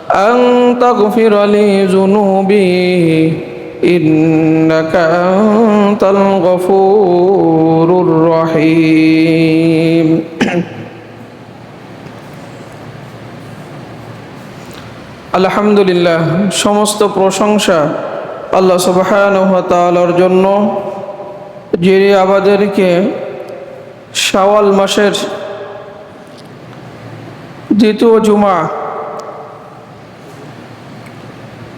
أن تغفر لي ذنوبي إنك أنت الغفور الرحيم আলহামদুলিল্লাহ, সমস্ত প্রশংসা আল্লাহ সুবহানাহু ওয়া তাআলার জন্য, যিনি আমাদেরকে শাওয়াল মাসের দ্বিতীয় জুমা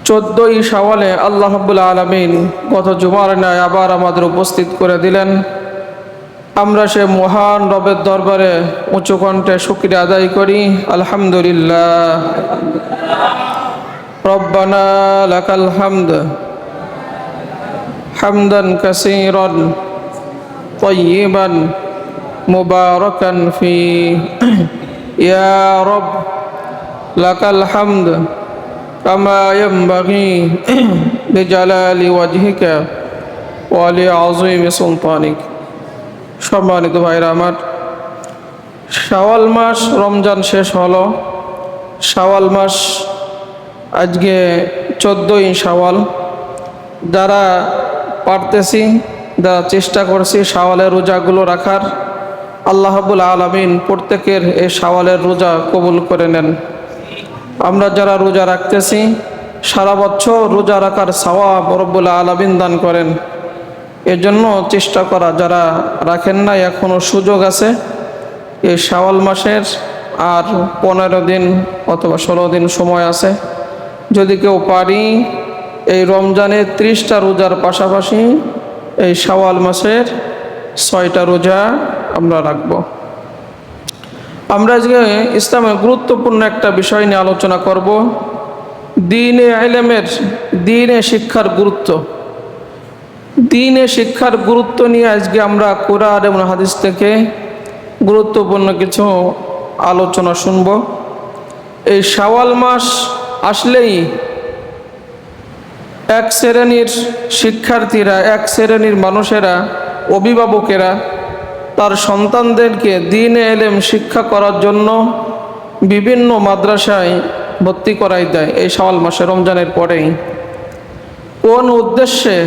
14ই শাওয়ালে আল্লাহ রাব্বুল আলামিন গত জুমার ন্যায় আবার আমাদের উপস্থিত করে দিলেন। আমরা সে মহান রবের দরবারে উঁচু কণ্ঠে শুকরিয়া আদায় করি। আলহামদুলিল্লাহ। রব্বানা লাকাল হামদ হামদান কাসীরান তাইয়িবান মুবারাকান ফি ইয়া রব লাকাল হামদ কামা ইয়ানবাগি লিজালালি ওয়াজহিকা ওয়া লিআযীমি সুলতানিক। সম্মানিত ভাইরা আমার, শাওয়াল মাস, রমজান শেষ হলো। শাওয়াল মাস আজকে 14ই শাওয়াল। যারা পারতেছি, যারা চেষ্টা করছি শাওয়ালের রোজাগুলো রাখার, আল্লাহ রাব্বুল আলামিন প্রত্যেকের এই শাওয়ালের রোজা কবুল করে নেন। আমরা যারা রোজা রাখতেছি, সারা বছর রোজা রাখার সওয়াব রব্বুল আলামিন দান করেন। এজন্য চেষ্টা করা, যারা রাখেন না এখনও সুযোগ আছে। এই শাওয়াল মাসের আর 15 দিন অথবা 16 দিন সময় আছে। যদি কেউ পারি এই রমজানের 30টা রোজার পাশাপাশি এই শাওয়াল মাসের 6টা রোজা আমরা রাখব। আমরা আজকে ইসলামের গুরুত্বপূর্ণ একটা বিষয় নিয়ে আলোচনা করব, দ্বীনে ইলমের, দ্বীনে শিক্ষার গুরুত্ব। দ্বীনে শিক্ষার গুরুত্ব নিয়ে আজকে আমরা কোরআন এবং হাদিস থেকে গুরুত্বপূর্ণ কিছু আলোচনা শুনব। এই শাওয়াল মাস আসলেই এক শ্রেণীর শিক্ষার্থীরা, এক শ্রেণীর মানুষেরা, অভিভাবকেরা তার সন্তানদেরকে দ্বীনে ইলম শিক্ষা করার জন্য বিভিন্ন মাদ্রাসায় ভর্তি করাই দেয় এই শাওয়াল মাসে, রমজানের পরেই। কোন উদ্দেশ্যে,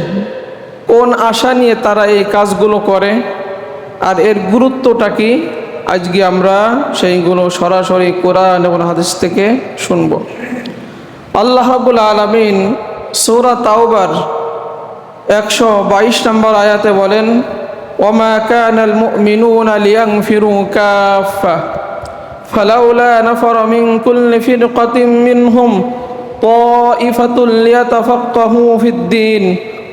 কোন আশা নিয়ে তারা এই কাজগুলো করে আর এর গুরুত্বটা কি, আজকে আমরা সেইগুলো সরাসরি কোরআন এবং হাদিস থেকে শুনব। আল্লাহ রাব্বুল আলামিন সূরা তাওবার 122 নম্বর আয়াতে বলেন, ওয়ামা কানাল মুমিনুনা লিয়ানফিরু কাফা ফালাউলা নাফারা মিন কুল্লি ফিরকাতিন মিনহুম তাইফাতুন লিয়াতাফাক্কাহু ফিদ-দীন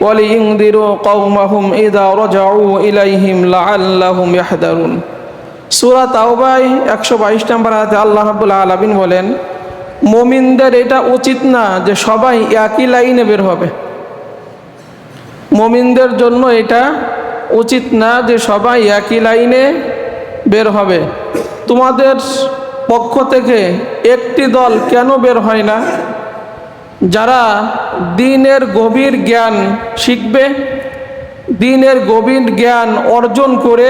ওয়া লিয়ুনদিরু কওমাহুম ইযা রাজাউ ইলাইহিম লাআল্লাহুম ইয়াহদারুন। সূরা তাওবায় 122 নম্বর আয়াতে আল্লাহ রাব্বুল আলামিন বলেন, মুমিনদের এটা উচিত না যে সবাই একই লাইনে বের হবে। মুমিনদের জন্য এটা উচিত না যে সবাই একই লাইনে বের হবে। তোমাদের পক্ষ থেকে একটি দল কেন বের হয় না, যারা দ্বীনের গভীর জ্ঞান শিখবে, দ্বীনের গভীর জ্ঞান অর্জন করে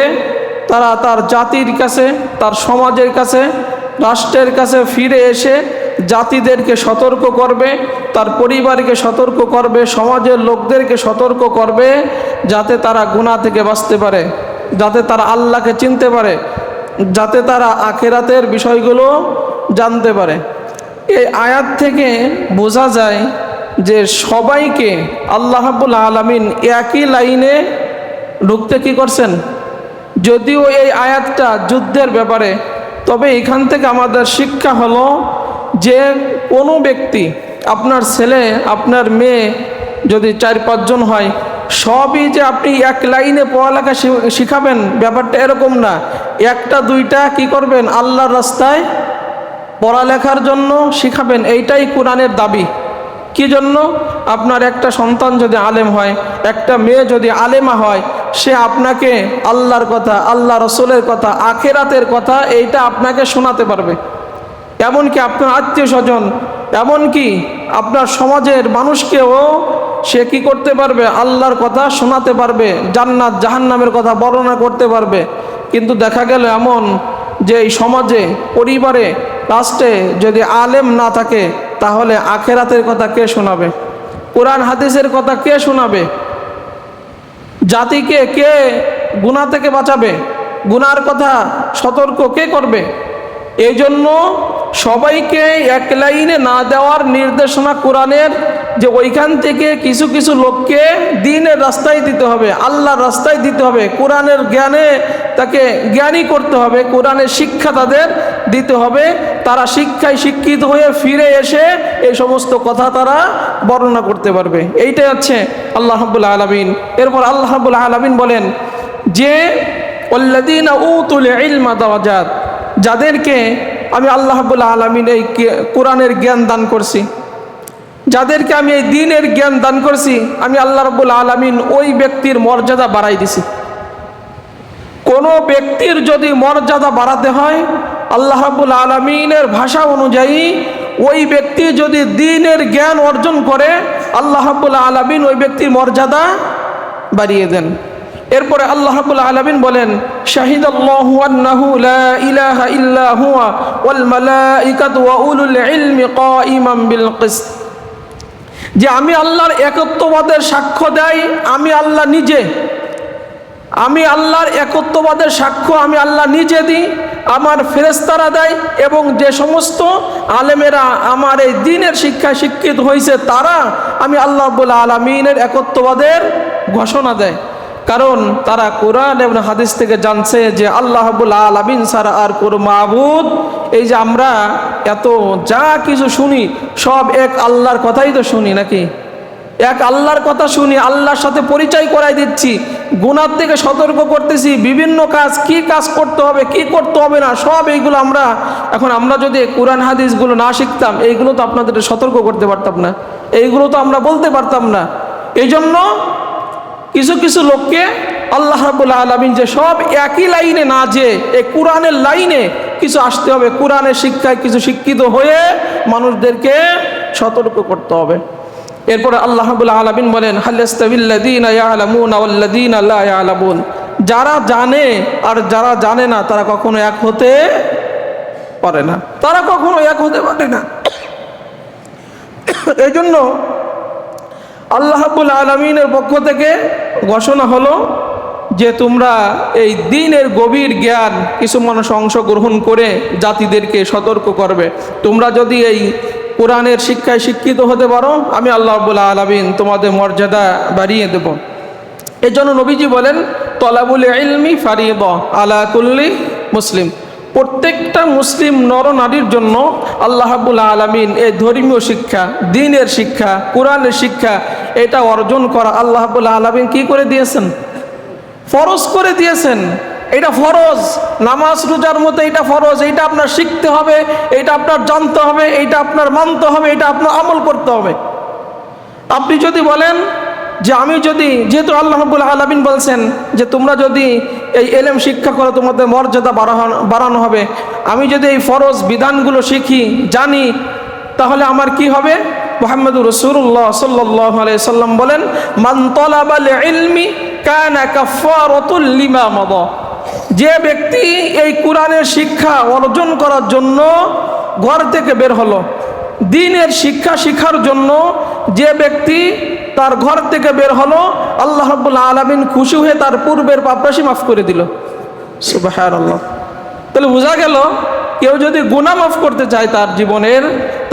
তারা তার জাতির কাছে, তার সমাজের কাছে, রাষ্ট্রের কাছে ফিরে এসে জাতিদেরকে সতর্ক করবে, তার পরিবারকে সতর্ক করবে, সমাজের লোকদেরকে সতর্ক করবে, যাতে তারা গুনাহ থেকে বাঁচতে পারে, যাতে তারা আল্লাহকে চিনতে পারে, যাতে তারা আখিরাতের বিষয়গুলো জানতে পারে। এই আয়াত থেকে বোঝা যায় যে সবাইকে আল্লাহ রাব্বুল আলামিন একই লাইনে ঢুকতে কি করছেন। যদিও এই আয়াতটা যুদ্ধের ব্যাপারে, তবে এখান থেকে আমাদের শিক্ষা হলো যে কোনো ব্যক্তি, আপনার ছেলে, আপনার মেয়ে যদি 4-5 জন হয়, সবই যে আপনি এক লাইনে পড়ালেখা শিখাবেন, ব্যাপারটা এরকম না। 1টা-2টা কি করবেন, আল্লাহর রাস্তায় পড়ালেখার জন্য শিখাবেন। এইটাই কোরআনের দাবি। কি জন্য? আপনার একটা সন্তান যদি আলেম হয়, একটা মেয়ে যদি আলেমা হয়, সে আপনাকে আল্লাহর কথা, আল্লাহ রসুলের কথা, আখিরাতের কথা এইটা আপনাকে শোনাতে পারবে। এমনকি আপনার আত্মীয় স্বজন, এমনকি আপনার সমাজের মানুষকেও সে কি করতে পারবে, আল্লাহর কথা শোনাতে পারবে, জান্নাত জাহান্নামের কথা বর্ণনা করতে পারবে। কিন্তু দেখা গেল এমন যে এই সমাজে, পরিবারে, রাষ্ট্রে যদি আলেম না থাকে, তাহলে আখেরাতের কথা কে শোনাবে? কোরআন হাদিসের কথা কে শোনাবে? জাতিকে কে গুনাহ থেকে বাঁচাবে? গুনার কথা সতর্ক কে করবে? এই জন্য সবাইকে এক লাইনে না দেওয়ার নির্দেশনা কোরআনের, যে ওইখান থেকে কিছু কিছু লোককে দ্বীনের রাস্তায় দিতে হবে, আল্লাহর রাস্তায় দিতে হবে, কোরআনের জ্ঞানে তাকে জ্ঞানী করতে হবে, কোরআনের শিক্ষা তাদের দিতে হবে। তারা শিক্ষায় শিক্ষিত হয়ে ফিরে এসে এই সমস্ত কথা তারা বর্ণনা করতে পারবে। এইটাই হচ্ছে আল্লাহ রাব্বুল আলামিন। এরপর আল্লাহ রাব্বুল আলামিন বলেন যে ওয়াল্লাযীনা উতুল ইলমা দারাজাত, যাদেরকে আমি আল্লাহ রাব্বুল আলামিন এই কোরআনের জ্ঞান দান করছি, যাদেরকে আমি এই দ্বীনের জ্ঞান দান করছি, আমি আল্লাহ রাব্বুল আলামিন ওই ব্যক্তির মর্যাদা বাড়াই দিছি। কোনো ব্যক্তির যদি মর্যাদা বাড়াতে হয় আল্লাহ রাব্বুল আলামিনের ভাষা অনুযায়ী, ওই ব্যক্তি যদি দ্বীনের জ্ঞান অর্জন করে আল্লাহ রাব্বুল আলামিন ওই ব্যক্তির মর্যাদা বাড়িয়ে দেন। এরপরে আল্লাহ রাব্বুল আলামিন বলেন শাহিদাল্লাহু আন্নাহু লা ইলাহা ইল্লা হুয়া ওয়াল মালাইকাতু ওয়া উলুল ইলমি কাইমান বিল কিসত, যে আমি আল্লাহর একত্ববাদের সাক্ষ্য দেয় আমি আল্লাহ নিজে। আমি আল্লাহর একত্ববাদের সাক্ষ্য আমি আল্লাহ নিজে দিই, আমার ফেরেশতারা দেয়, এবং যে সমস্ত আলেমেরা আমার এই দ্বীনের শিক্ষায় শিক্ষিত হয়েছে তারা আমি আল্লাহ রাব্বুল আলামিনের একত্ববাদের ঘোষণা দেয়। কারণ তারা কোরআন এবং হাদিস থেকে জানছে যে আল্লাহ রাব্বুল আলামিন ছাড়া আর কোনো মাবুদ, এই যে আমরা এত যা কিছু শুনি সব এক আল্লাহর কথাই তো শুনি নাকি? এক আল্লাহর কথা শুনি, আল্লাহর সাথে পরিচয় করাই দিচ্ছি, গুনাহ থেকে সতর্ক করতেছি, বিভিন্ন কাজ কি কাজ করতে হবে কি করতে হবে না সব এইগুলো আমরা যদি কোরআন হাদিসগুলো না শিখতাম এইগুলো তো আপনাদের সতর্ক করতে পারতাম না, এইগুলো তো আমরা বলতে পারতাম না। এই জন্য কিছু কিছু লোককে আল্লাহ রাব্বুল আলামিন যে সব একই লাইনে না, যে এই কোরআনের লাইনে কিছু আসতে হবে, কোরআনের শিক্ষায় কিছু শিক্ষিত হয়ে মানুষদেরকে সতর্ক করতে হবে। এরপরে আল্লাহ রাব্বুল আলামিন বলেন হাল ইয়াস্তাবিল্লাযীনা ইয়ালামুনা ওয়াল্লাযীনা লা ইয়ালামুন, যারা জানে আর যারা জানে না তারা কখনো এক হতে পারে না, তারা কখনো এক হতে পারে না। এই জন্য আল্লাহ রাব্বুল আলামিনের পক্ষ থেকে ঘোষণা হলো যে তোমরা এই দ্বীনের গভীর জ্ঞান কিছু মানুষ অংশগ্রহণ করে জাতিদেরকে সতর্ক করবে। তোমরা যদি এই কোরআনের শিক্ষায় শিক্ষিত হতে পারো আমি আল্লাহ রাব্বুল আলামিন তোমাদের মর্যাদা বাড়িয়ে দেব। এই জন্য নবীজি বলেন তলাবুল ইলমি ফারিদা আলা কুল্লি মুসলিম, প্রত্যেকটা মুসলিম নরনারীর জন্য আল্লাহ রাব্বুল আলামিন এই ধর্মীয় শিক্ষা, দ্বীনের শিক্ষা, কোরআনের শিক্ষা এটা অর্জন করা আল্লাহ রাব্বুল আলামিন কি করে দিয়েছেন? ফরজ করে দিয়েছেন। এটা ফরজ, নামাজ রোজার মতো এটা ফরজ, এটা আপনার শিখতে হবে, এটা আপনার জানতে হবে, এটা আপনার মানতে হবে, এটা আপনার আমল করতে হবে। আপনি যদি বলেন যে আমি যদি, যেহেতু আল্লাহ রাব্বুল আলামিন বলছেন যে তোমরা যদি এই ইলম শিক্ষা করো তোমাদের মর্যাদা বাড়ানো হবে, আমি যদি এই ফরজ বিধানগুলো শিখি জানি তাহলে আমার কি হবে? মুহাম্মদুর রাসূলুল্লাহ সাল্লাল্লাহু আলাইহি সাল্লাম বলেন মান তালাবাল ইলমি কানা কাফারাতুল লিমা মাদা, যে ব্যক্তি এই কোরআনের শিক্ষা অর্জন করার জন্য ঘর থেকে বের হলো, দ্বীনের শিক্ষা শিখার জন্য যে ব্যক্তি তার ঘর থেকে বের হলো, আল্লাহ রাব্বুল আলামিন খুশি হয়ে তার পূর্বের পাপরাশি মাফ করে দিল। সুবহানাল্লাহ। তাহলে বোঝা গেল কেউ যদি গুনাহ মাফ করতে চায় তার জীবনের,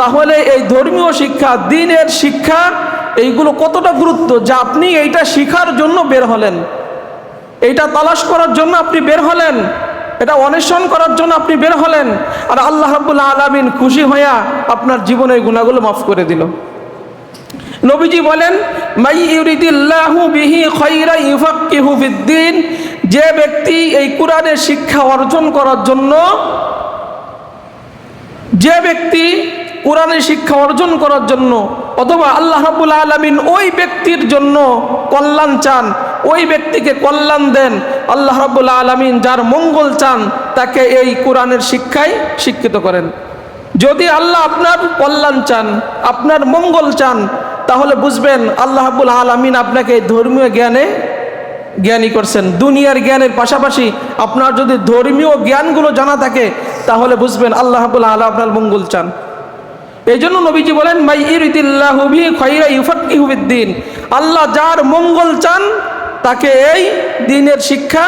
তাহলে এই ধর্মীয় শিক্ষা, দ্বীনের শিক্ষা এইগুলো কতটা গুরুত্ব, যে আপনি এইটা শিখার জন্য বের হলেন, এইটা তালাশ করার জন্য আপনি বের হলেন, এটা অন্বেষণ করার জন্য আপনি বের হলেন, আর আল্লাহ রাব্বুল আলামিন খুশি হইয়া আপনার জীবনের গুনাহগুলো মাফ করে দিল। নবীজি বলেন মাই ইউরিদিল্লাহু বিহি খায়রান ইউফাক্কিহু ফিদ্দীন, যে ব্যক্তি এই কোরআনের শিক্ষা অর্জন করার জন্য, যে ব্যক্তি কোরআনের শিক্ষা অর্জন করার জন্য অথবা আল্লাহ রাব্বুল আলামিন ওই ব্যক্তির জন্য কল্যাণ চান, ওই ব্যক্তিকে কল্যাণ দেন, আল্লাহ রাব্বুল আলামিন যার মঙ্গল চান তাকে এই কোরআনের শিক্ষায় শিক্ষিত করেন। যদি আল্লাহ আপনার কল্যাণ চান, আপনার মঙ্গল চান, তাহলে বুঝবেন আল্লাহ রাব্বুল আলামিন আপনাকে ধর্মীয় জ্ঞানে জ্ঞানী করছেন। দুনিয়ার জ্ঞানের পাশাপাশি আপনার যদি ধর্মীয় জ্ঞানগুলো জানা থাকে তাহলে বুঝবেন আল্লাহ রাব্বুল আলামিন আপনার মঙ্গল চান। এই জন্য নবীজি বলেন মাই ইউরিদিল্লাহু বিহি খায়রা ইউফাক্কিহু ফিদ্দিন, আল্লাহ যার মঙ্গল চান তাকে এই দ্বীনের শিক্ষা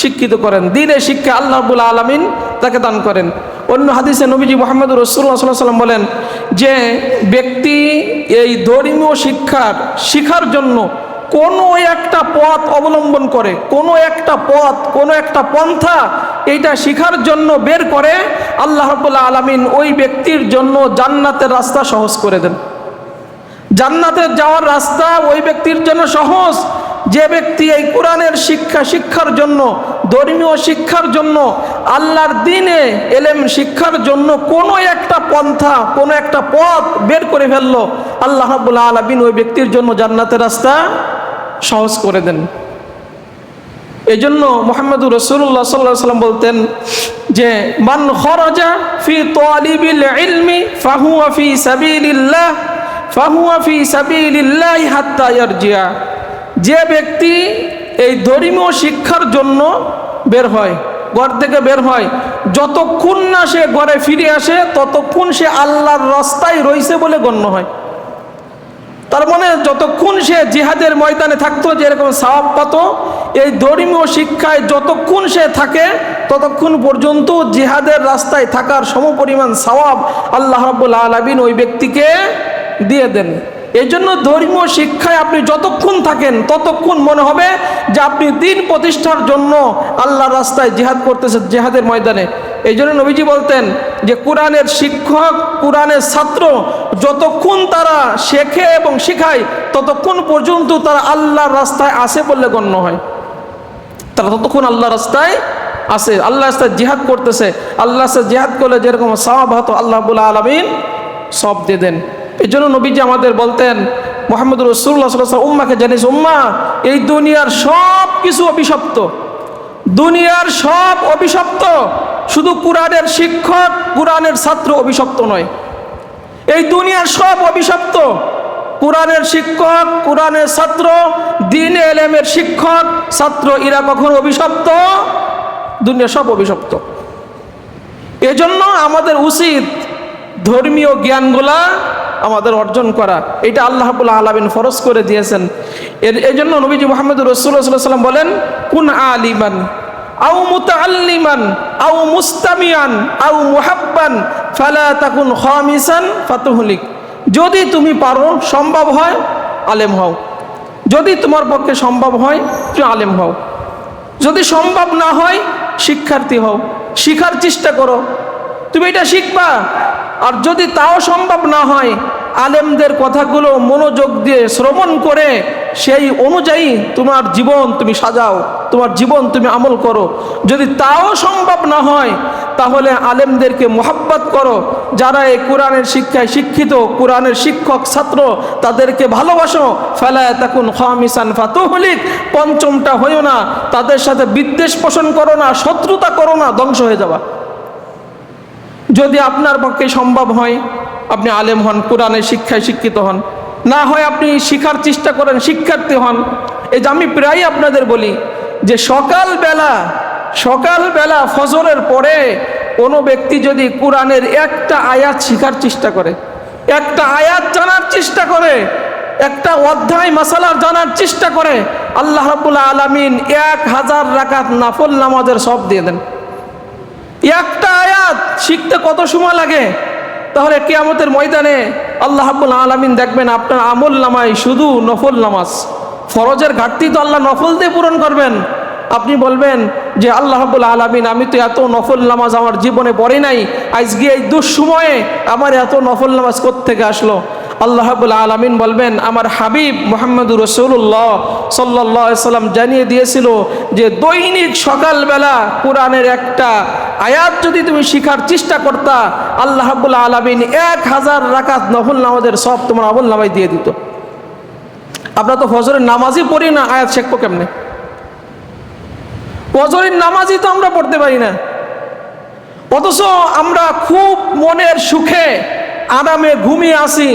শিক্ষিত করেন, দ্বীনের শিক্ষা আল্লাহ রাব্বুল আলামিন তাকে দান করেন। অন্য হাদিসে নবীজি মুহাম্মদ রাসূলুল্লাহ সাল্লাল্লাহু আলাইহি ওয়াসাল্লাম বলেন যে ব্যক্তি এই ধর্মীয় শিক্ষার জন্য কোনো একটা পথ অবলম্বন করে, কোনো একটা পথ, কোনো একটা পন্থা এইটা শিখার জন্য বের করে, আল্লাহ রাব্বুল আলামিন ওই ব্যক্তির জন্য জান্নাতের রাস্তা সহজ করে দেন। জান্নাতে যাওয়ার রাস্তা ওই ব্যক্তির জন্য সহজ যে ব্যক্তি এই কোরআনের শিক্ষার জন্য, ধর্মীয় শিক্ষার জন্য, আল্লাহর দ্বীনে এলেম শিক্ষার জন্য কোনো একটা পন্থা, কোনো একটা পথ বের করে ফেললো, আল্লাহ রাব্বুল আলামিন ওই ব্যক্তির জন্য জান্নাতের রাস্তা সহজ করে দেন। এই জন্য মুহাম্মদুর রাসূলুল্লাহ সাল্লাল্লাহু আলাইহি ওয়াসাল্লাম বলতেন যে মান খরাজা ফি তালিবিল ইলমি ফাহুয়া ফি সাবিলিল্লাহ হাত্তা ইয়ারজিয়া, যে ব্যক্তি এই ধর্মীয় শিক্ষার জন্য বের হয়, ঘর থেকে বের হয়, যতক্ষণ না সে ঘরে ফিরে আসে ততক্ষণ সে আল্লাহর রাস্তায় রয়েছে বলে গণ্য হয়। তার মানে যতক্ষণ সে জিহাদের ময়দানে থাকতো, যেরকম সওয়াব পেত, এই ধর্মীয় শিক্ষায় যতক্ষণ সে থাকে ততক্ষণ পর্যন্ত জিহাদের রাস্তায় থাকার সমপরিমাণ সওয়াব আল্লাহ রাব্বুল আলামিন ওই ব্যক্তিকে দিয়ে দেন। এই জন্য ধর্মীয় শিক্ষায় আপনি যতক্ষণ থাকেন ততক্ষণ মনে হবে যে আপনি দ্বীন প্রতিষ্ঠার জন্য আল্লাহর রাস্তায় জিহাদ করতেছেন, জিহাদের ময়দানে। এই জন্য নবীজি বলতেন যে কোরআনের শিক্ষক, কোরআনের ছাত্র যতক্ষণ তারা শেখে এবং শিখায় ততক্ষণ পর্যন্ত তারা আল্লাহর রাস্তায় আসে বললে গণ্য হয়। তারা ততক্ষণ আল্লাহর রাস্তায় আসে, আল্লাহর রাস্তায় জিহাদ করতেছে। আল্লাহর রাস্তায় জিহাদ করলে যেরকম সওয়াব হতো আল্লাহ রাব্বুল আলামিন সব দিয়ে দেন। এই জন্য নবীজি আমাদের বলতেন, মুহাম্মদুর রাসূলুল্লাহ সাল্লাল্লাহু আলাইহি ওয়াসাল্লাম, উম্মাকে জানিস উম্মা, এই দুনিয়ার সব কিছু অভিশপ্ত, দুনিয়ার সব অভিশপ্ত, শুধু কোরআনের শিক্ষক, কোরআনের ছাত্র অভিশপ্ত নয়। এই দুনিয়ার সব অভিশপ্ত, কোরআনের শিক্ষক, কোরআনের ছাত্র, দ্বীনে এলেমের শিক্ষক, ছাত্র, এরা কখনো অভিশপ্ত? দুনিয়ার সব অভিশপ্ত। এজন্য আমাদের উচিত ধর্মীয় জ্ঞানগুলা আমাদের অর্জন করা, এটা আল্লাহ রাব্বুল আলামিন ফরজ করে দিয়েছেন। এই জন্য নবীজি মুহাম্মদুর রাসূলুল্লাহ সাল্লাল্লাহু আলাইহি ওয়াসাল্লাম বলেন কুন আলিমান আও মুতাআল্লিমান আও মুস্তামিয়ান আও মুহাব্বান ফালা তাকুন খামিসান ফাতুহলিক। যদি তুমি পারো, সম্ভব হয়, আলেম হও। যদি তোমার পক্ষে সম্ভব হয় তুমি আলেম হও, যদি সম্ভব না হয় শিক্ষার্থী হও, শিখার চেষ্টা করো, তুমি এটা শিখবা। আর যদি তাও সম্ভব না হয় আলেমদের কথাগুলো মনোযোগ দিয়ে শ্রবণ করে সেই অনুযায়ী তোমার জীবন তুমি সাজাও, তোমার জীবন তুমি আমল করো। যদি তাও সম্ভব না হয় তাহলে আলেমদেরকে মোহাব্বত করো, যারা এই কোরআনের শিক্ষায় শিক্ষিত, কোরআনের শিক্ষক ছাত্র, তাদেরকে ভালোবাসো। ফালা তাকুন খামিসান ফাতুহলিক, পঞ্চমটা হইও না, তাদের সাথে বিদ্বেষ পোষণ করো না, শত্রুতা করো না, ধ্বংস হয়ে যাবা। যদি আপনার পক্ষে সম্ভব হয় আপনি আলেম হন, কোরআনের শিক্ষায় শিক্ষিত হন, না হয় আপনি শিখার চেষ্টা করেন, শিক্ষার্থী হন। এই যে আমি প্রায় আপনাদের বলি যে সকালবেলা ফজরের পরে কোনো ব্যক্তি যদি কোরআনের একটা আয়াত শিখার চেষ্টা করে, একটা আয়াত জানার চেষ্টা করে, একটা অধ্যায় মাসালার জানার চেষ্টা করে, আল্লাহ রাব্বুল আলামিন 1000 রাকাত নফল নামাজের সব দিয়ে দেন। একটা আয়াত শিখতে কত সময় লাগে? তাহলে কিয়ামতের ময়দানে আল্লাহ রাব্বুল আলামিন দেখবেন আপনার আমল নামায় শুধু নফল নামাজ, ফরজের ঘাটতি তো আল্লাহ নফল দিয়ে পূরণ করবেন। আপনি বলবেন যে আল্লাহ রাব্বুল আলামিন, আমি তো এত নফল নামাজ আমার জীবনে পড়ি নাই, আজকে এই দুঃসময়ে আমার এত নফল নামাজ কোত্থেকে আসলো? আল্লাহ রাব্বুল আলামিন বলবেন, আমার হাবিব মুহাম্মদুর রাসূলুল্লাহ সাল্লাল্লাহু আলাইহি সাল্লাম জানিয়ে দিয়েছিল যে দৈনিক সকালবেলা কোরআনের একটা আয়াত যদি তুমি শিখার চেষ্টা করতা, আল্লাহ রাব্বুল আলামিন 1000 রাকাত নফল নামাজের সব তোমার আমল নামায় দিয়ে দিত। আমরা তো ফজরের নামাজই পড়ি না, আয়াত শিখবো কেমনে? ফজরের নামাজই তো আমরা পড়তে পারি না, অথচ আমরা খুব মনের সুখে আরামে ঘুমিয়ে আসি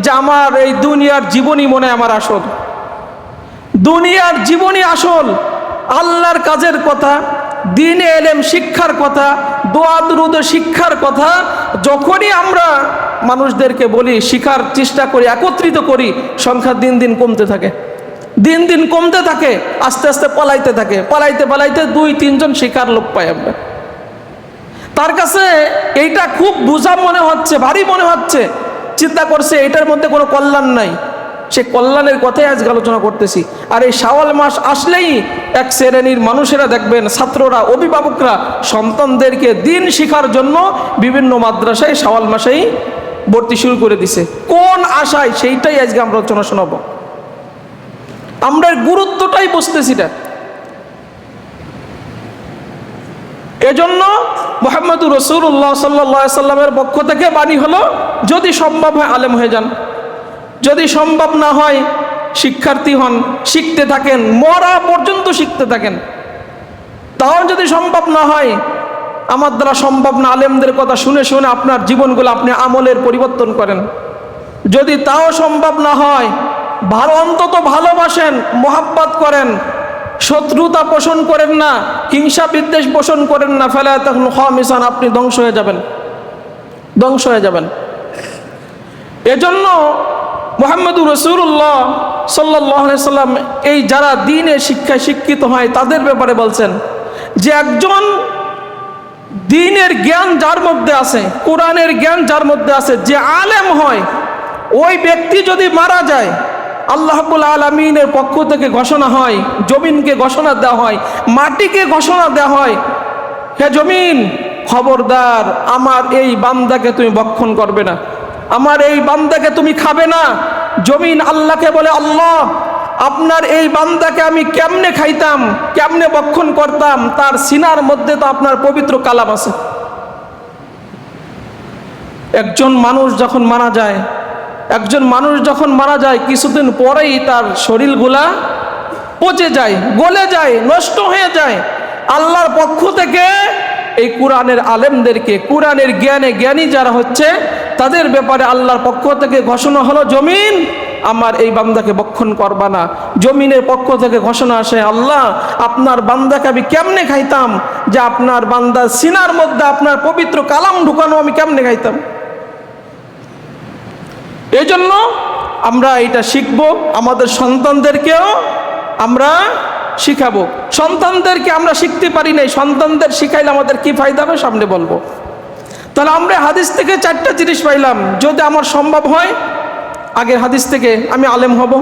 যে আমার এই দুনিয়ার জীবনই মনে আমার আসল, দুনিয়ার জীবনই আসল। আল্লাহর কাজের কথা, দ্বীনে এলেম শিক্ষার কথা, দোয়া দুরূদ শিক্ষার কথা যখনই আমরা মানুষদেরকে বলি, শিখার চেষ্টা করি, একত্রিত করি, সংখ্যা দিন দিন কমতে থাকে, দিন দিন কমতে থাকে, আস্তে আস্তে পলাইতে থাকে, পালাইতে পালাইতে 2-3 জন শিখার লোক পাই আমরা। তার কাছে এইটা খুব বোঝা মনে হচ্ছে, ভারী মনে হচ্ছে, চিন্তা করছে এটার মধ্যে কোনো কল্যাণ নাই। সে কল্যাণের কথাই আজকে আলোচনা করতেছি। আর এই শাওয়াল মাস আসলেই এক শ্রেণীর মানুষেরা দেখবেন, ছাত্ররা, অভিভাবকরা সন্তানদেরকে দিন শিখার জন্য বিভিন্ন মাদ্রাসায় শাওয়াল মাসেই ভর্তি শুরু করে দিছে। কোন আশায়, সেইটাই আজকে আমরা আলোচনা শোনাবো। আমরা গুরুত্বটাই বুঝতেছি না। এজন্য মুহাম্মদুর রাসূলুল্লাহ সাল্লাল্লাহু আলাইহি সাল্লামের পক্ষ থেকে বাণী হলো, যদি সম্ভব হয় আলেম হয়ে যান, যদি সম্ভব না হয় শিক্ষার্থী হন, শিখতে থাকেন, মরা পর্যন্ত শিখতে থাকেন। তাও যদি সম্ভব না হয়, আমার দ্বারা সম্ভব না, আলেমদের কথা শুনে শুনে আপনার জীবনগুলো আপনি আমলের পরিবর্তন করেন। যদি তাও সম্ভব না হয়, অন্তত ভালোবাসেন, মোহাব্বত করেন, শত্রুতা পোষণ করেন না, হিংসা বিদ্বেষ পোষণ করেন না, ফালা তাকুনু খামিসান, আপনি ধ্বংস হয়ে যাবেন, ধ্বংস হয়ে যাবেন। এজন্য মুহাম্মদুর রাসূলুল্লাহ সাল্লাল্লাহু আলাইহি সাল্লাম এই যারা দ্বীনের শিক্ষায় শিক্ষিত হয় তাদের ব্যাপারে বলছেন যে একজন দ্বীনের জ্ঞান যার মধ্যে আছে, কোরআনের জ্ঞান যার মধ্যে আছে, যে আলেম হয়, ওই ব্যক্তি যদি মারা যায়, আল্লাহ রাব্বুল আলামিনের পক্ষ থেকে ঘোষণা হয়, জমিনকে ঘোষণা দেওয়া হয়, মাটিকে ঘোষণা দেওয়া হয়, হে জমিন খবরদার, আমার এই বান্দাকে তুমি ভক্ষণ করবে না, আমার এই বান্দাকে তুমি খাবে না। জমিন আল্লাহকে বলে, আল্লাহ আপনার এই বান্দাকে আমি কেমনে খাইতাম, কেমনে ভক্ষণ করতাম, তার সিনার মধ্যে তো আপনার পবিত্র কালাম আছে। একজন মানুষ যখন মারা যায়, একজন মানুষ যখন মারা যায়, কিছুদিন পরেই তার শরীরগুলা পচে যায়, গলে যায়, নষ্ট হয়ে যায়। আল্লাহর পক্ষ থেকে এই কোরআনের আলেমদেরকে, কোরআনের জ্ঞানী যারা হচ্ছে, তাদের ব্যাপারে আল্লাহর পক্ষ থেকে ঘোষণা হলো, জমিন আমার এই বান্দাকে ভক্ষণ করবা না। জমিনের পক্ষ থেকে ঘোষণা আসে, আল্লাহ আপনার বান্দাকে আমি কেমনে খাইতাম, যে আপনার বান্দার সিনার মধ্যে আপনার পবিত্র কালাম ঢুকানো, আমি কেমনে খাইতাম। এই জন্য আমরা এটা শিখবো, আমাদের সন্তানদেরকেও আমরা শিখাবো। সন্তানদেরকে আমরা শিখতে পারি নাই, সন্তানদের শিখাইলে আমাদের কি ফায়দা হবে সামনে বলবো। তাহলে আমরা হাদিস থেকে 4টা জিনিস পাইলাম। যদি আমার সম্ভব হয় আগের হাদিস থেকে আমি আলেম হব,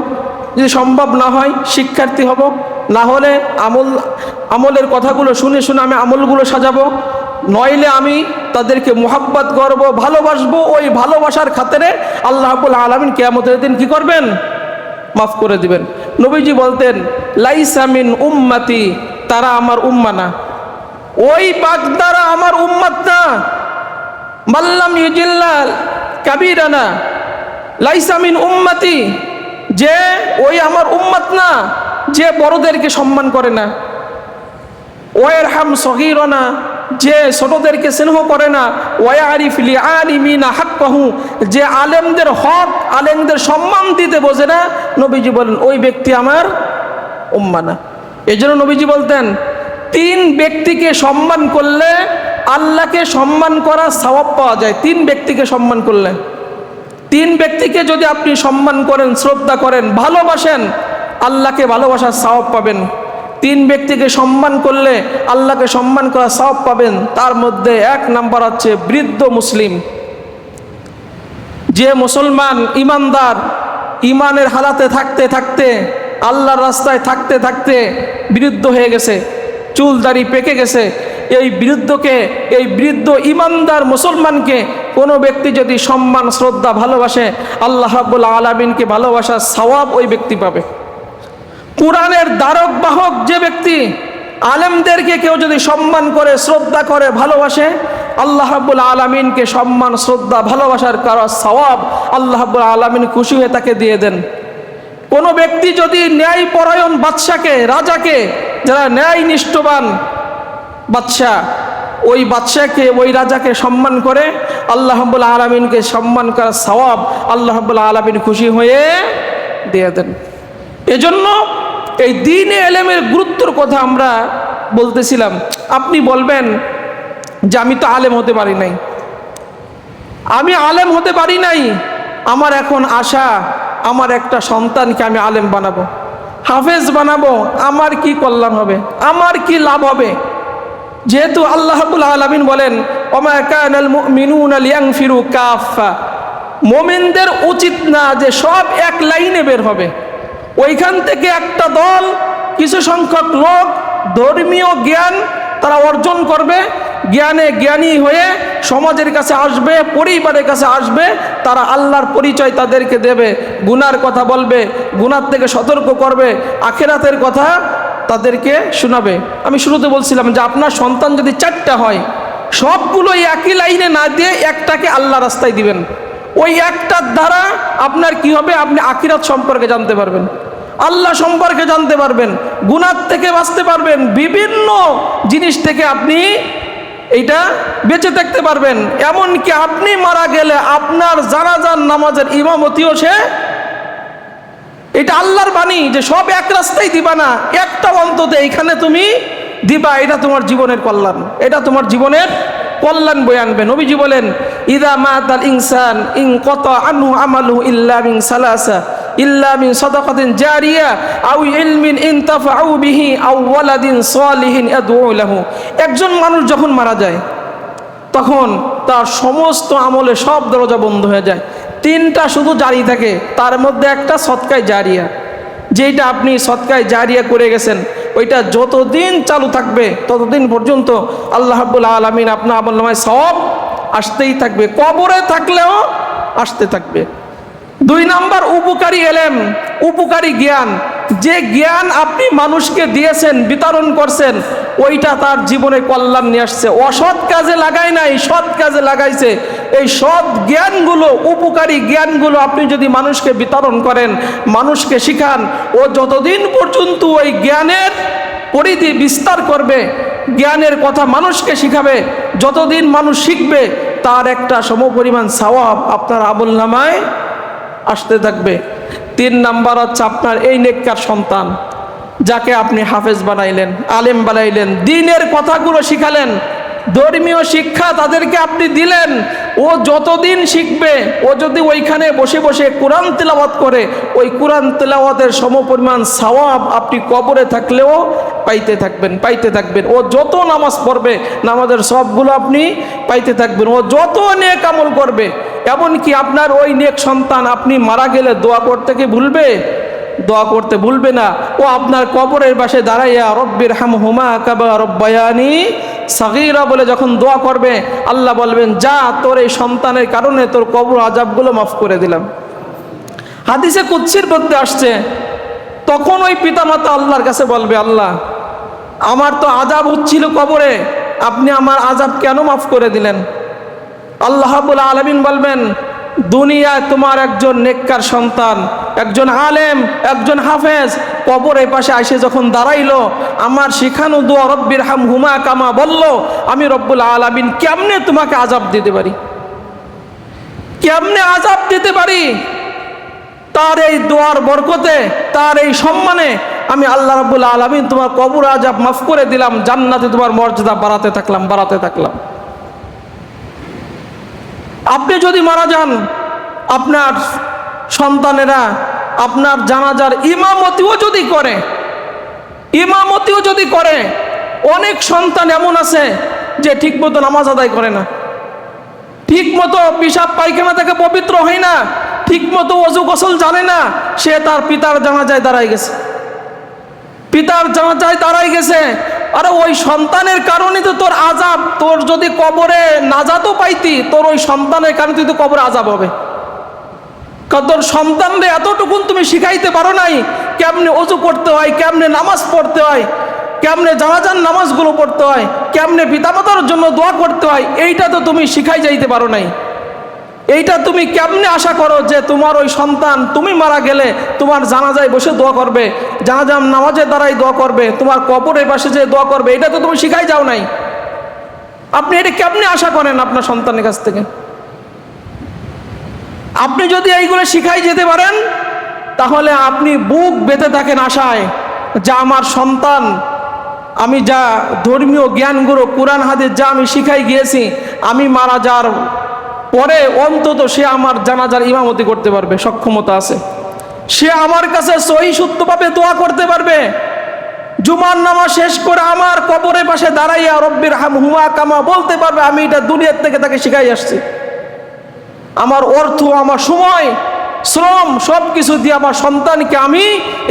যদি সম্ভব না হয় শিক্ষার্থী হব, না হলে আমলের কথাগুলো শুনে শুনে আমি আমলগুলো সাজাবো, নইলে আমি তাদেরকে মোহাব্বত করব, ভালোবাসবো। ওই ভালোবাসার খাতিরে আল্লাহ রাব্বুল আলামিন কিয়ামতের দিন কি করবেন? মাফ করে দিবেন। নবীজি বলতেন, লাইসা মিন উম্মতি, তারা আমার উম্মাহ না, ওই বাগদারা আমার উম্মত না। মাল্লাম ইউজিল্লাল কাবীরানা লাইসা মিন উম্মতি, যে ওই আমার উম্মত না, যে বড়দেরকে সম্মান করে না। ওয়ারহাম সগীরানা, যে ছোটদেরকে স্নেহ করে না। ওয়ারিফ লিআলিমিনা হাক্কাহু, যে আলেমদের হক, আলেমদের সম্মান দিতে বোঝে না। নবীজি বলেন ওই ব্যক্তি আমার উম্মাহ না। এজন্য নবীজি বলতেন 3 ব্যক্তিকে সম্মান করলে আল্লাহকে সম্মান করার সওয়াব পাওয়া যায়। 3 ব্যক্তিকে সম্মান করলে, 3 ব্যক্তিকে যদি আপনি সম্মান করেন, শ্রদ্ধা করেন, ভালোবাসেন, আল্লাহকে ভালোবাসার সওয়াব পাবেন। 3 ব্যক্তিকে সম্মান করলে আল্লাহকে সম্মান করার সওয়াব পাবেন। তার মধ্যে 1 নাম্বার হচ্ছে বৃদ্ধ মুসলিম। যে মুসলমান ইমানদার, ইমানের হালাতে থাকতে থাকতে, আল্লাহর রাস্তায় থাকতে থাকতে বৃদ্ধ হয়ে গেছে, চুল দাড়ি পেকে গেছে, এই বৃদ্ধ ইমানদার মুসলমানকে কোনো ব্যক্তি যদি সম্মান, শ্রদ্ধা, ভালোবাসে, আল্লাহ রাব্বুল আলামিনকে ভালোবাসার সওয়াব ওই ব্যক্তি পাবে। কোরআনের ধারক বাহক যে ব্যক্তি, আলেমদেরকে কেউ যদি সম্মান করে, শ্রদ্ধা করে, ভালোবাসে, আল্লাহ রাব্বুল আলামিনকে সম্মান, শ্রদ্ধা, ভালোবাসার কারণ সওয়াব আল্লাহ রাব্বুল আলামিন খুশি হয়ে তাকে দিয়ে দেন। কোনো ব্যক্তি যদি ন্যায়পরায়ণ বাদশাকে, রাজাকে, যারা ন্যায় নিষ্ঠবান বাদশা, ওই বাদশাকে, ওই রাজাকে সম্মান করে, আল্লাহ রাব্বুল আলামিনকে সম্মান করার সওয়াব আল্লাহ রাব্বুল আলামিন খুশি হয়ে দিয়ে দেন। এজন্য এই দ্বীনে ইলমের গুরুত্বের কথা আমরা বলতেছিলাম। আপনি বলবেন যে আমি তো আলেম হতে পারি নাই, আমি আলেম হতে পারি নাই, আমার এখন আশা আমার একটা সন্তানকে আমি আলেম বানাবো, হাফেজ বানাবো, আমার কি কল্যাণ হবে, আমার কি লাভ হবে। যেহেতু আল্লাহ রাব্বুল আলামিন বলেন ওমা কানাল মুমিনুনা লিয়ানফিরু কাফা, মুমিনদের উচিত না যে সব এক লাইনে বের হবে, ওইখান থেকে একটা দল কিছু সংখ্যক লোক ধর্মীয় জ্ঞান তারা অর্জন করবে, জ্ঞানে জ্ঞানী হয়ে সমাজের কাছে আসবে, পরিবারের কাছে আসবে, তারা আল্লাহর পরিচয় তাদেরকে দেবে, গুনার কথা বলবে, গুনার থেকে সতর্ক করবে, আখিরাতের কথা তাদেরকে শোনাবে। আমি শুরুতে বলছিলাম যে আপনার সন্তান যদি 4টা হয়, সবগুলো একই লাইনে না দিয়ে একটাকে আল্লাহ রাস্তায় দিবেন, ওই একটার দ্বারা আপনার কি হবে, আপনি আখিরাত সম্পর্কে জানতে পারবেন, আল্লাহ সম্পর্কে জানতে পারবেন, গুনাহ থেকে বাঁচতে পারবেন, বিভিন্ন জিনিস থেকে আপনি এইটা বেঁচে থাকতে পারবেন। এমনকি আপনি মারা গেলে আপনার জানাজার নামাজের ইমামতিও সে, এটা আল্লাহর বাণী যে সব এক রাস্তায় দিবা না, একটা অন্তত এইখানে তুমি দিবা, এটা তোমার জীবনের কল্যাণ, এটা তোমার জীবনের কল্যাণ বয়ে আনবে। নবীজি বলেন ইদা মাতাল ইনসান ইনকাতা আনহু আমালুহু ইল্লা মিন সালাসা ইল্লা মিন সাদাকাতিন জারিয়া আও ইলমিন ইনতাফাউ বিহি আও ওয়ালাদিন সালিহিন ইয়াদউ লাহু। একজন মানুষ যখন মারা যায় তখন তার সমস্ত আমলে সব দরজা বন্ধ হয়ে যায়, 3টা শুধু জারি থাকে, তার মধ্যে একটা সদকায়ে জারিয়া, যেটা আপনি সদকায়ে জারিয়া করে গেছেন ওইটা যতদিন চালু থাকবে ততদিন পর্যন্ত আল্লাহ রাব্বুল আলামিন আপনার আমলনামায় সওয়াব আসতেই থাকবে, কবরে থাকলেও আসতে থাকবে। 2 নাম্বার উপকারী এলেম, উপকারী জ্ঞান, যে জ্ঞান আপনি মানুষকে দিয়েছেন, বিতরণ করছেন, ওইটা তার জীবনে কল্যাণ নিয়ে আসছে, অসৎ কাজে লাগায় নাই, সৎ কাজে লাগাইছে। এই সৎ জ্ঞানগুলো, উপকারী জ্ঞানগুলো আপনি যদি মানুষকে বিতরণ করেন, মানুষকে শিখান, ও যতদিন পর্যন্ত ওই জ্ঞানের পরিধি বিস্তার করবে, জ্ঞানের কথা মানুষকে শিখাবে, যতদিন মানুষ শিখবে তার একটা সমপরিমাণ সওয়াব আপনার আমলনামায় আসতে থাকবে। 3 নাম্বার হচ্ছে আপনার এই নেককার সন্তান, যাকে আপনি হাফেজ বানাইলেন, আলেম বানাইলেন, দ্বীনের কথাগুলো শিখালেন, ধর্মীয় শিক্ষা তাদেরকে আপনি দিলেন, ও যতদিন শিখবে, ও যদি ওইখানে বসে বসে কোরআন তেলাওয়াত করে, ওই কোরআন তেলাওয়াতের সমপরিমাণ সওয়াব আপনি কবরে থাকলেও পাইতে থাকবেন, পাইতে থাকবেন। ও যত নামাজ পড়বে, নামাজের সবগুলো আপনি পাইতে থাকবেন। ও যত নেক আমল করবে, এমনকি আপনার ওই নেক সন্তান আপনি মারা গেলে দোয়া করতে কি ভুলবে? দোয়া করতে ভুলবে না। ও আপনার কবরের পাশে দাঁড়াইয়া রব্বির হামহুমা কামা রব্বায়ানি সাগীরা বলে যখন দোয়া করবে, আল্লাহ বলবেন যা, তোর এই সন্তানের কারণে তোর কবর আযাবগুলো মাফ করে দিলাম। হাদিসে কুদসির মধ্যে আসছে, তখন ওই পিতামাতা আল্লাহর কাছে বলবে, আল্লাহ আমার তো আযাব হচ্ছিল কবরে, আপনি আমার আযাব কেন মাফ করে দিলেন? আল্লাহ রাব্বুল আলামিন বলবেন, দুনিয়ায় তোমার একজন নেককার সন্তান, একজন আলেম, একজন হাফেজ কবরের পাশে এসে যখন দাঁড়াইলো, আমার শিখানো দোয়া রব্বির হামহুমা কামা বলল, আমি রব্বুল আলামিন কেমনে তোমাকে আযাব দিতে পারি, কেমনে আযাব দিতে পারি? তার এই দোয়ার বরকতে, তার এই সম্মানে আমি আল্লাহ রাব্বুল আলামিন তোমার কবর আযাব মাফ করে দিলাম, জান্নাতে তোমার মর্যাদা বাড়াতে থাকলাম, বাড়াতে থাকলাম। আপনি যদি মারা যান, আপনার সন্তানেরা আপনার জানাজার ইমামতিও যদি করে, অনেক সন্তান এমন আছে যে ঠিকমতো নামাজ আদায় করে না, ঠিকমতো পেশাব পায়খানা থেকে পবিত্র হয় না, ঠিকমতো ওযু গোসল জানে না, সে তার পিতার জানাজায় দাঁড়ায় গেছে, পিতার জানাজায় দাঁড়ায় গেছে। আরে ওই সন্তানের কারণে তো তোর আযাব, তোর যদি কবরে নাজাতও পাইতি, তোর ওই সন্তানের কারণে তুই তো কবরে আযাব হবে। কারণ তোর সন্তানদের এতটুকুন তুমি শিখাইতে পারো নাই, কেমনে ওযু করতে হয়, কেমনে নামাজ পড়তে হয়, কেমনে জানাজার নামাজগুলো পড়তে হয়, কেমনে পিতামাতার জন্য দোয়া করতে হয়, এইটা তো তুমি শিখাই যাইতে পারো নাই। এইটা তুমি কেমনে আশা করো যে তোমার ওই সন্তান তুমি মারা গেলে তোমার জানাজায় বসে দোয়া করবে, জানাজার নামাজের দ্বারাই দোয়া করবে, তোমার কবরের পাশে যে দোয়া করবে, এটা তো তুমি শিখাই যাও নাই। আপনি এটা কেমনে আশা করেন আপনার সন্তানের কাছ থেকে? আপনি যদি এইগুলো শিখাই যেতে পারেন, তাহলে আপনি বুক বেঁধে থাকেন আশায় যে আমার সন্তান আমি যা ধর্মীয় জ্ঞানগুলো কোরআন হাদিস যা আমি শিখাই গিয়েছি, আমি মারা যাওয়ার পরে অন্তত সে আমার জানাজার ইমামতি করতে পারবে, সক্ষমতা আছে। সে আমার কাছে সহি শুদ্ধভাবে দোয়া করতে পারবে। জুমার নামাজ শেষ করে আমার কবরের পাশে দাঁড়াইয়া রব্বির হামহুমা কামা বলতে পারবে। আমি এটা দুনিয়ার থেকে তাকে শিখাই আসছি। আমার অর্থ, আমার সময়, শ্রম সব কিছু দিয়ে আমার সন্তানকে আমি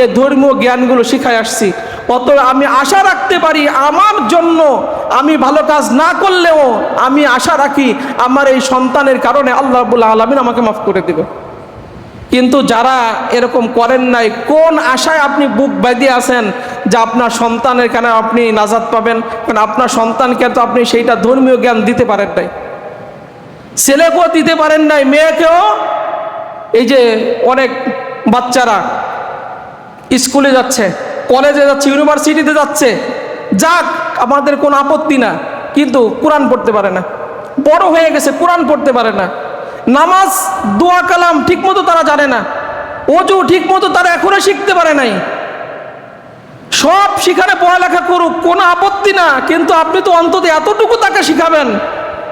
এই ধর্মীয় জ্ঞানগুলো শিখাই আসছি। অতএব আমি আশা রাখতে পারি আমার জন্য আমি ভালো কাজ না করলেও আমি আশা রাখি আমার এই সন্তানের কারণে আল্লাহ রাব্বুল আলামিন আমাকে মাফ করে দেবে। কিন্তু যারা এরকম করেন নাই, কোন আশায় আপনি বুক বাঁধিয়ে আছেন যে আপনার সন্তানের কারণে আপনি নাজাত পাবেন? কারণ আপনার সন্তানকে তো আপনি সেইটা ধর্মীয় জ্ঞান দিতে পারেন নাই, ছেলেকেও দিতে পারেন নাই, মেয়েকেও। এই যে অনেক বাচ্চারা স্কুলে যাচ্ছে, কলেজে যাচ্ছে, ইউনিভার্সিটিতে যাচ্ছে, যাক আমাদের কোনো আপত্তি না, কিন্তু কোরআন পড়তে পারে না। বড় হয়ে গেছে, কোরআন পড়তে পারে না। নামাজ, দোয়া কালাম ঠিক মতো তারা জানে না। অজু ঠিক মতো তারা এখনো শিখতে পারে নাই। সব সেখানে পড়ালেখা করুক, কোনো আপত্তি না, কিন্তু আপনি তো অন্তত এতটুকু তাকে শিখাবেন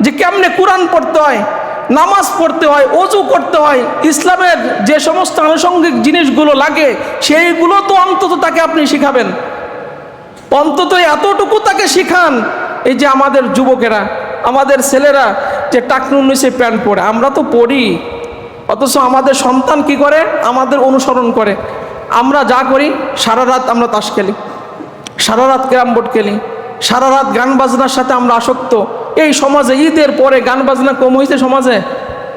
যে কেমনে কোরআন পড়তে হয়, নামাজ পড়তে হয়, অজু করতে হয়, ইসলামের যে সমস্ত আনুষঙ্গিক জিনিসগুলো লাগে সেইগুলো তো অন্তত তাকে আপনি শিখাবেন। অন্তত এতটুকু তাকে শিখান। এই যে আমাদের যুবকেরা, আমাদের ছেলেরা যে টাকনুর নিচে প্যান্ট পরে, আমরা তো পরি, অথচ আমাদের সন্তান কি করে? আমাদের অনুসরণ করে। আমরা যা করি, সারা রাত আমরা তাস খেলি, সারা রাত ক্যারাম বোর্ড খেলি, সারা রাত গান বাজনার সাথে আমরা আসক্ত। এই সমাজে ঈদের পরে গান বাজনা কম হয়েছে সমাজে,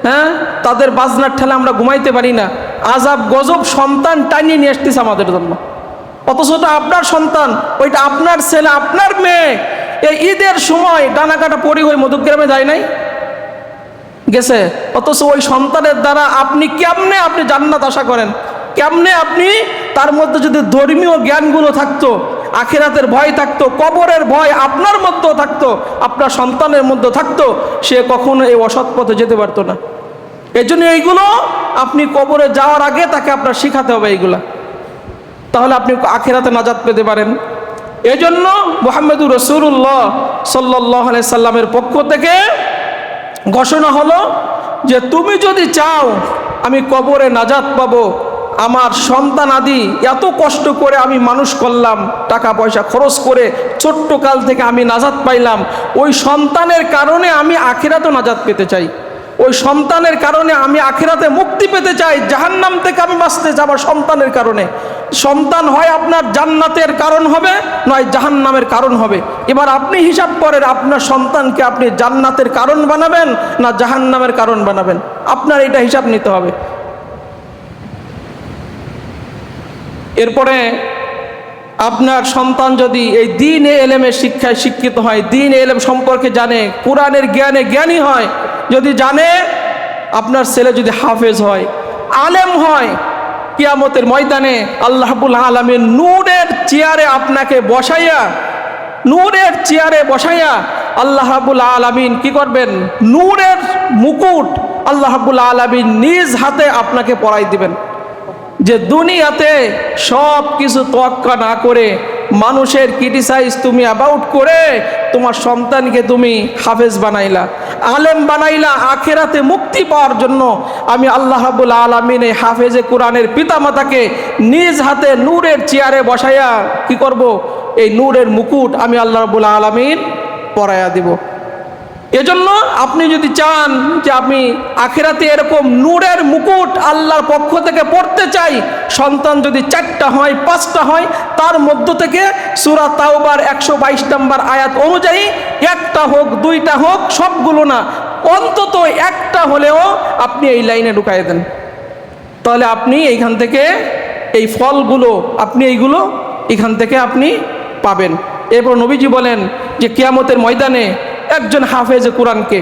হ্যাঁ? তাদের বাজনার ঠেলে আমরা ঘুমাইতে পারি না। আজাব গজব সন্তান টানিয়ে নিয়ে আসতেছে আমাদের জন্য, অথচ ওটা আপনার সন্তান, ওইটা আপনার ছেলে, আপনার মেয়ে। এই ঈদের সময় ডানা কাটা পরি হয়ে মধুগ্রামে যায় নাই, গেছে, অথচ ওই সন্তানের দ্বারা আপনি কেমনে আপনি জান্নাত আশা করেন? কেমনে আপনি তার মধ্যে যদি ধর্মীয় জ্ঞানগুলো থাকতো, আখিরাতের ভয় থাকতো, কবরের ভয় আপনার মধ্যেও থাকতো, আপনার সন্তানের মধ্যে থাকতো, সে কখনো এই অসৎ পথে যেতে পারতো না। এই জন্য এইগুলো আপনি কবরে যাওয়ার আগে তাকে আপনার শিখাতে হবে এইগুলা, তাহলে আপনি আখিরাতে নাজাত পেতে পারেন। এই জন্য মুহাম্মদুর রাসূলুল্লাহ সাল্লাল্লাহু আলাইহি সাল্লামের পক্ষ থেকে ঘোষণা হলো যে তুমি যদি চাও আমি কবরে নাজাত পাবো, আমার সন্তান আদি এত কষ্ট করে আমি মানুষ করলাম, টাকা পয়সা খরচ করে ছোট্ট কাল থেকে আমি নাজাত পাইলাম, ওই সন্তানের কারণে আমি আখিরাতে নাজাত পেতে চাই, ওই সন্তানের কারণে আমি আখিরাতে মুক্তি পেতে চাই, জাহান্নাম থেকে আমি বাঁচতে চাই আমার সন্তানের কারণে। সন্তান হয় আপনার জান্নাতের কারণ হবে, নয় জাহান্নামের কারণ হবে। এবার আপনি হিসাব করেন, আপনার সন্তানকে আপনি জান্নাতের কারণ বানাবেন না জাহান্নামের কারণ বানাবেন? আপনার এটা হিসাব নিতে হবে। এরপরে আপনার সন্তান যদি এই দ্বীন এলেমের শিক্ষায় শিক্ষিত হয়, দ্বীন এলেম সম্পর্কে জানে, কোরআনের জ্ঞানে জ্ঞানী হয়, যদি জানে, আপনার ছেলে যদি হাফেজ হয়, আলেম হয়, কিয়ামতের ময়দানে আল্লাহ রাব্বুল আলামিন নূরের চেয়ারে আপনাকে বসাইয়া, নূরের চেয়ারে বসাইয়া আল্লাহ রাব্বুল আলামিন কি করবেন? নূরের মুকুট আল্লাহ রাব্বুল আলামিন নিজ হাতে আপনাকে পরাই দিবেন। যে দুনিয়াতে সব কিছু তোয়াক্কা না করে, মানুষের ক্রিটিসাইজ তুমি অ্যাবাউট করে তোমার সন্তানকে তুমি হাফেজ বানাইলা, আলেম বানাইলা, আখেরাতে মুক্তি পাওয়ার জন্য আমি আল্লাহ রাব্বুল আলামিন এই হাফেজে কোরআনের পিতামাতাকে নিজ হাতে নূরের চেয়ারে বসাইয়া কি করব? এই নূরের মুকুট আমি আল্লাহ রাব্বুল আলামিন পরাইয়া দিব। এজন্য আপনি যদি চান যে আমি আখিরাতে এরকম নূরের মুকুট আল্লাহর পক্ষ থেকে পড়তে চাই, সন্তান যদি 4টা হয় 5টা হয়, তার মধ্য থেকে সূরা তাওবার 122 নম্বর আয়াত অনুযায়ী 1টা হোক 2টা হোক, সবগুলো না, অন্তত একটা হলেও আপনি এই লাইনে ঢুকাই দেন, তাহলে আপনি এইখান থেকে এই ফলগুলো আপনি এইগুলো এখান থেকে আপনি পাবেন। এরপর নবীজি বলেন যে কিয়ামতের ময়দানে একজন হাফেজে কোরআনকে,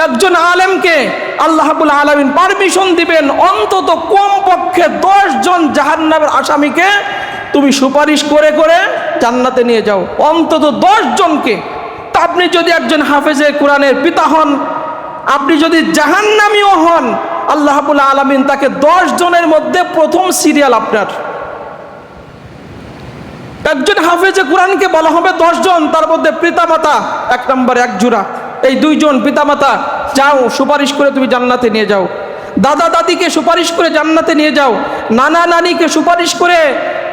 একজন আলেমকে আল্লাহ রাব্বুল আলামিন পারমিশন দিবেন অন্তত কমপক্ষে 10 জন জাহান্নামের আসামিকে তুমি সুপারিশ করে করে জান্নাতে নিয়ে যাও, অন্তত 10 জনকে। তা আপনি যদি একজন হাফেজে কোরআনের পিতা হন, আপনি যদি জাহান্নামীও হন, আল্লাহ রাব্বুল আলামিন তাকে 10 জনের মধ্যে প্রথম সিরিয়াল আপনার। একজন হাফেজে কোরআনকে বলা হবে 10 জন, তার মধ্যে পিতামাতা 1 নম্বরে 1 জোড়া, এই 2 জন পিতামাতা যাও সুপারিশ করে তুমি জান্নাতে নিয়ে যাও। দাদা দাদিকে সুপারিশ করে জান্নাতে নিয়ে যাও। নানা নানিকে সুপারিশ করে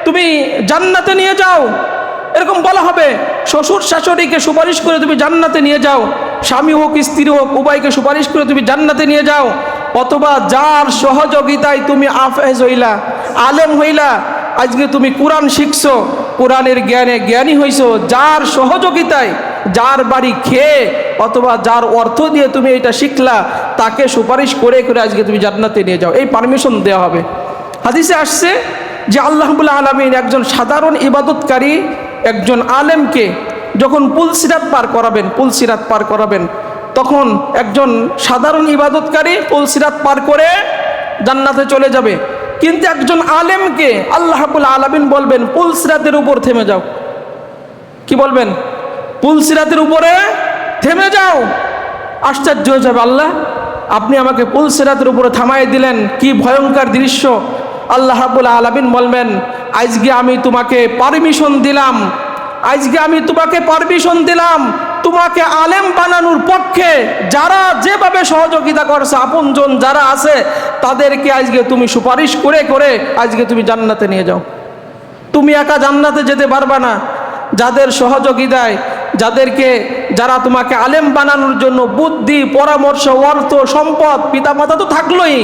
তুমি জান্নাতে নিয়ে যাও, এরকম বলা হবে। শ্বশুর শাশুড়িকে সুপারিশ করে তুমি জান্নাতে নিয়ে যাও। স্বামী হোক স্ত্রী হোক উভয়কে সুপারিশ করে তুমি জান্নাতে নিয়ে যাও। অথবা যার সহযোগিতায় তুমি হাফেজ হইলা, আলেম হইলা, আজকে তুমি কোরআন শিখছো, কোরআনের জ্ঞানে জ্ঞানী হইছো, যার সহযোগিতায়, যার বাড়ি খেয়ে অথবা যার অর্থ দিয়ে তুমি এটা শিখলা, তাকে সুপারিশ করে করে আজকে তুমি জান্নাতে নিয়ে যাও, এই পারমিশন দেওয়া হবে। হাদিসে আসছে যে আল্লাহ রাব্বুল আলামিন একজন সাধারণ ইবাদতকারী একজন আলেমকে যখন পুলসিরাত পার করাবেন, তখন একজন সাধারণ ইবাদতকারী পুলসিরাত পার করে জান্নাতে চলে যাবে। কিন্তু একজন আলেমকে আল্লাহ রাব্বুল আলামিন বলবেন পুলসিরাতের উপর থেমে যাও। কি বলবেন? পুলসিরাতের উপরে থেমে যাও। আশ্চর্য হয়ে যাবে, আল্লাহ আপনি আমাকে পুলসিরাতের উপরে থামাই দিলেন, কি ভয়ঙ্কর দৃশ্য। আল্লাহ রাব্বুল আলামিন বলবেন আজকে আমি তোমাকে পারমিশন দিলাম, তোমাকে আলেম বানানোর পক্ষে যারা যেভাবে সহযোগিতা করছে, আপনজন যারা আছে, তাদেরকে আজকে তুমি সুপারিশ করে করে আজকে তুমি জান্নাতে নিয়ে যাও। তুমি একা জান্নাতে যেতে পারবা না, যাদের সহযোগিতায়, যারা তোমাকে আলেম বানানোর জন্য বুদ্ধি, পরামর্শ, অর্থ, সম্পদ, পিতামাতা তো থাকলোই,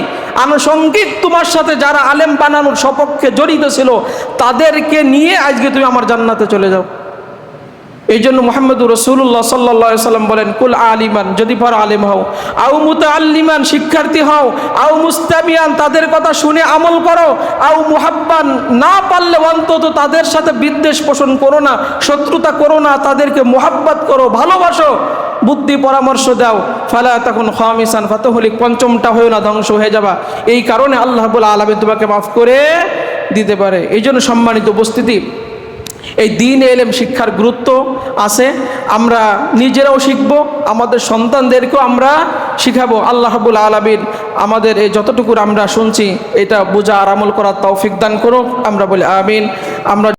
আনুষঙ্গিক তোমার সাথে যারা আলেম বানানোর সপক্ষে জড়িত ছিল, তাদেরকে নিয়ে আজকে তুমি আমার জান্নাতে চলে যাও। এই জন্য মুহাম্মদুর রাসূলুল্লাহ সাল্লাল্লাহু আলাইহি সাল্লাম বলেন কুল আলিমান, যদি পারো আলেম হও, আও মুতাআল্লিমান, শিক্ষার্থী হও, আও মুস্তামিয়ান, তাদের কথা শুনে আমল করো, আও মুহাব্বান, না পারলে অন্তত তাদের সাথে বিদ্বেষ পোষণ করো না, শত্রুতা করো না, তাদেরকে মুহাব্বত করো, ভালোবাসো, বুদ্ধি পরামর্শ দাও। ফালা তাকুন খামিসান ফাতাহলিক, পঞ্চমটা হয়েও না, ধ্বংস হয়ে যাবা। এই কারণে আল্লাহ রাব্বুল আলামিন তোমাকে মাফ করে দিতে পারে। এই জন্য সম্মানিত উপস্থিতি, এই দ্বীন ইলম শিক্ষার গুরুত্ব আছে। আমরা নিজেরাও শিখব, আমাদের সন্তানদেরকেও আমরা শিখাবো। আল্লাহ রাব্বুল আলামিন আমাদের এই যতটুকু আমরা শুনছি এটা বোঝা আর আমল করার তৌফিক দান করুক। আমরা বলি আমিন। আমরা